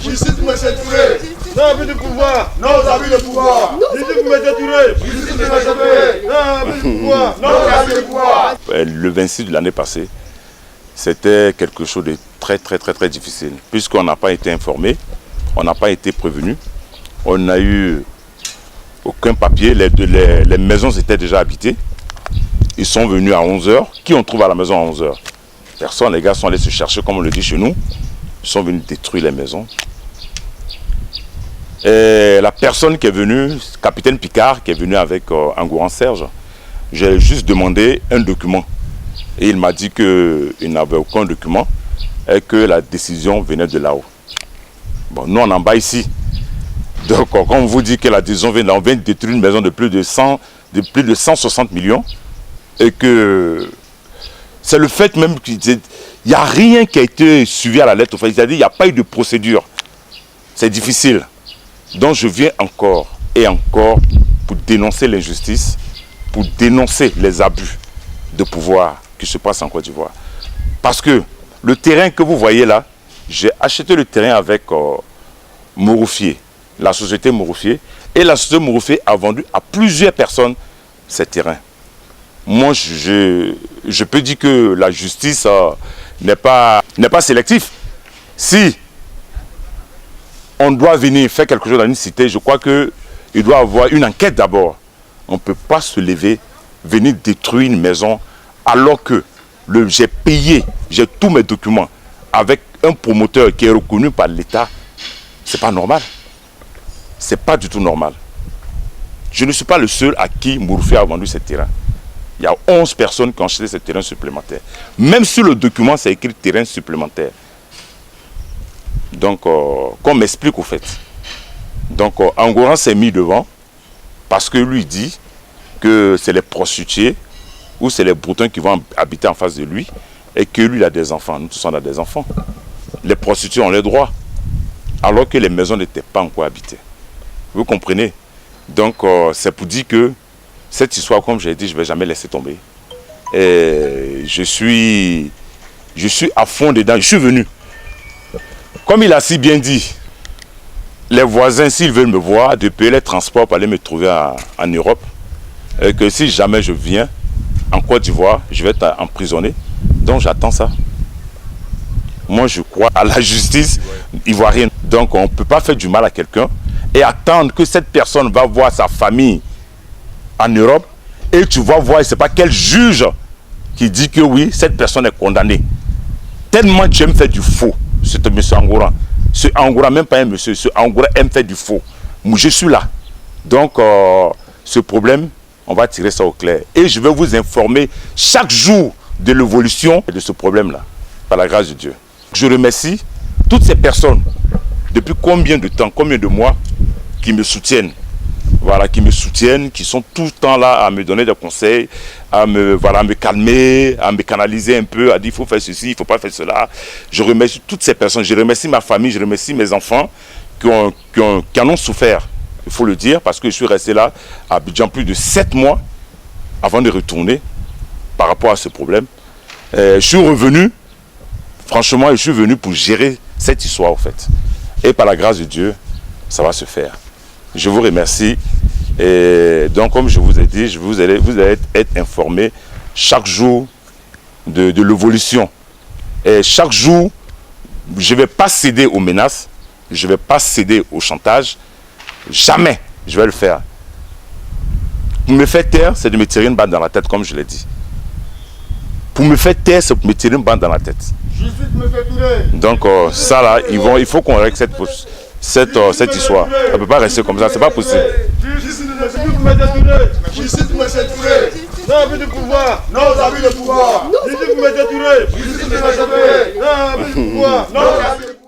Justice M. Touré. Non, abus de pouvoir. Non aux abus de pouvoir. Justice M. Touré. Justice M. Touré. Non, abus de pouvoir. Non aux abus de pouvoir. Le 26 de l'année passée, c'était quelque chose de très difficile. Puisqu'on n'a pas été informé, on n'a pas été prévenu, on n'a eu aucun papier, les maisons étaient déjà habitées. Ils sont venus à 11 h. Qui on trouve à la maison à 11 h? Personne, les gars sont allés se chercher, comme on le dit chez nous. Ils sont venus détruire les maisons. Et la personne qui est venue, capitaine Picard, qui est venu avec Angouran Serge, j'ai juste demandé un document. Et il m'a dit qu'il n'avait aucun document et que la décision venait de là-haut. Bon, nous on en bas ici. Donc, quand on vous dit que la décision vient de là, on vient de détruire une maison de plus de 160 millions. Et que c'est le fait même qu'il n'y a rien qui a été suivi à la lettre. C'est-à-dire qu'il n'y a pas eu de procédure. C'est difficile. Donc je viens encore et encore pour dénoncer l'injustice, pour dénoncer les abus de pouvoir qui se passent en Côte d'Ivoire. Parce que le terrain que vous voyez là, j'ai acheté le terrain avec Moroufier, la société Moroufier. Et la société Moroufier a vendu à plusieurs personnes ces terrains. Moi, je peux dire que la justice n'est pas sélective. Si on doit venir faire quelque chose dans une cité, je crois qu'il doit y avoir une enquête d'abord. On ne peut pas se lever, venir détruire une maison alors que j'ai payé, j'ai tous mes documents avec un promoteur qui est reconnu par l'État. C'est pas normal. C'est pas du tout normal. Je ne suis pas le seul à qui Moroufier a vendu ce terrain. Il y a 11 personnes qui ont acheté ce terrain supplémentaire. Même sur le document, c'est écrit terrain supplémentaire. Donc, qu'on m'explique au fait. Donc, Angouran s'est mis devant parce que lui dit que c'est les prostituées ou c'est les Bretons qui vont habiter en face de lui et que lui il a des enfants. Nous tous on a des enfants. Les prostituées ont les droits alors que les maisons n'étaient pas encore habitées. Vous comprenez? Donc, c'est pour dire que cette histoire, comme j'ai dit, je ne vais jamais laisser tomber. Et je suis à fond dedans. Je suis venu. Comme il a si bien dit, les voisins, s'ils veulent me voir, de payer les transports pour aller me trouver en Europe, et que si jamais je viens en Côte d'Ivoire, je vais être emprisonné. Donc j'attends ça. Moi, je crois à la justice ivoirienne. Donc on ne peut pas faire du mal à quelqu'un et attendre que cette personne va voir sa famille en Europe et tu vas voir, je ne sais pas quel juge qui dit que oui, cette personne est condamnée. Tellement tu aimes faire du faux, ce monsieur Angouran. Ce Angouran, même pas un monsieur, ce Angouran aime faire du faux. Moi, je suis là. Donc, ce problème, on va tirer ça au clair. Et je vais vous informer chaque jour de l'évolution de ce problème-là, par la grâce de Dieu. Je remercie toutes ces personnes, depuis combien de temps, combien de mois, qui me soutiennent. Voilà, qui me soutiennent, qui sont tout le temps là à me donner des conseils, à me calmer, à me canaliser un peu, à dire il faut faire ceci, il ne faut pas faire cela. Je remercie toutes ces personnes, je remercie ma famille, je remercie mes enfants qui en ont souffert, il faut le dire, parce que je suis resté là à Abidjan plus de 7 mois avant de retourner par rapport à ce problème. Je suis revenu, franchement, je suis venu pour gérer cette histoire en fait. Et par la grâce de Dieu, ça va se faire. Je vous remercie. Et donc, comme je vous ai dit, vous allez être informés chaque jour de l'évolution. Et chaque jour, je ne vais pas céder aux menaces, je ne vais pas céder au chantage. Jamais je vais le faire. Pour me faire taire, c'est de me tirer une balle dans la tête, comme je l'ai dit. Pour me faire taire, c'est pour me tirer une balle dans la tête. Donc, ça là, il faut qu'on règle cette histoire. Ça ne peut pas rester comme ça, c'est pas possible. Justice M. Touré. Non, abus de pouvoir. Non aux abus de pouvoir. Justice M. Touré. Justice M. Touré. Non, abus de pouvoir. Non aux abus de pouvoir.